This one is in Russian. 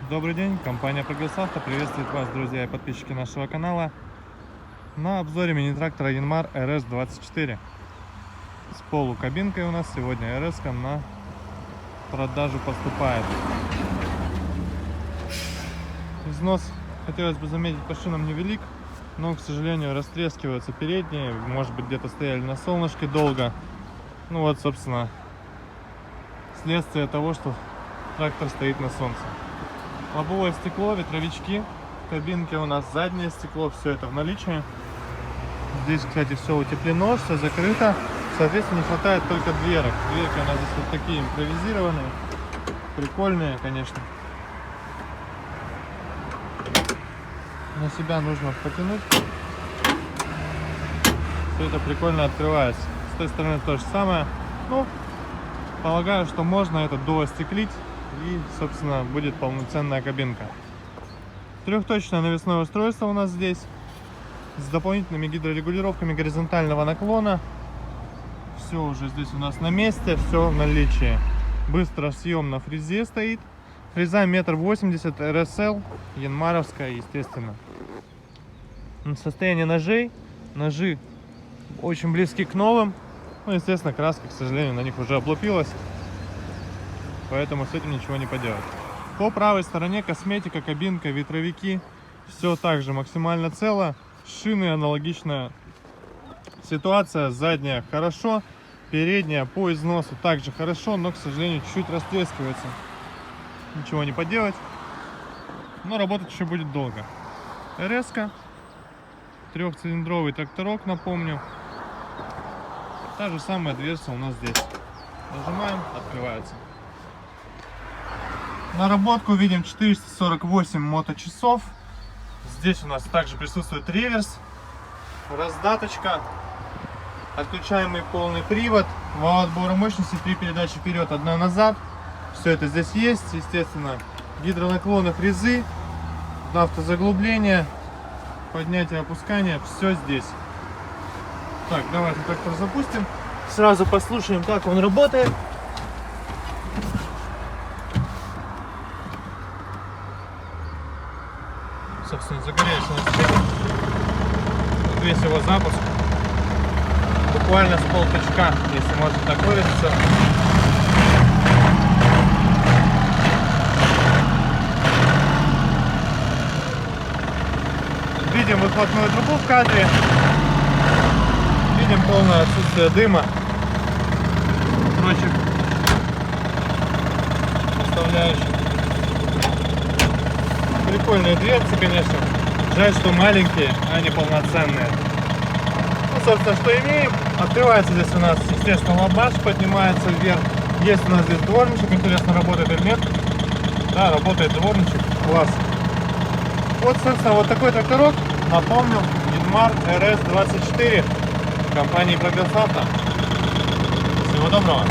Добрый день, компания Progress Auto приветствует вас, друзья и подписчики нашего канала, на обзоре мини-трактора Yanmar RS24. С полукабинкой у нас сегодня RS на продажу поступает. Износ, хотелось бы заметить, по шинам невелик, но, к сожалению, растрескиваются передние, может быть, где-то стояли на солнышке долго. Ну вот, собственно, следствие того, что трактор стоит на солнце. Лобовое стекло, ветровички, в кабинке у нас заднее стекло, все это в наличии. Здесь, кстати, все утеплено, все закрыто. Соответственно, не хватает только дверок. Дверки у нас здесь вот такие импровизированные, прикольные, конечно. На себя нужно потянуть. Все это прикольно открывается. С той стороны то же самое. Ну, полагаю, что можно это доостеклить. И, собственно, будет полноценная кабинка. Трехточное навесное устройство у нас здесь с дополнительными гидрорегулировками горизонтального наклона. Все уже здесь у нас на месте, все в наличии. Быстросъем на фрезе стоит. Фреза 1,80 м RSL, янмаровская, естественно. Состояние ножей. Ножи очень близки к новым. Ну, естественно, краска, к сожалению, на них уже облупилась. Поэтому с этим ничего не поделать. По правой стороне косметика, кабинка, ветровики. Все также максимально цело. Шины аналогичная ситуация. Задняя хорошо. Передняя по износу также хорошо, но, к сожалению, чуть-чуть растрескивается. Ничего не поделать. Но работать еще будет долго. РС-ка. Трехцилиндровый тракторок, напомню. Та же самая дверца у нас здесь. Нажимаем, открывается. Наработку видим 448 моточасов. Здесь у нас также присутствует реверс, раздаточка, отключаемый полный привод, вал отбора мощности, 3 передачи вперед, 1 назад. Все это здесь есть, естественно, гидронаклоны фрезы, автозаглубление, поднятие, опускание, все здесь. Так, давайте трактор запустим. Сразу послушаем, как он работает. Собственно, загорелся у нас двигатель. Вот весь его запуск. Буквально с полточка, если можно так выразиться. Видим выхлопную трубу в кадре. Видим полное отсутствие дыма. Прочих составляющих. Прикольные дверцы, конечно. Жаль, что маленькие, а не полноценные. Ну, собственно, что имеем. Открывается здесь у нас, естественно, лабаш, поднимается вверх. Есть у нас здесь дворничек. Интересно, работает или нет. Да, работает дворничек. Класс. Вот, собственно, вот такой тракторок. Напомню, Yanmar RS24 компании Progress Auto. Всего доброго.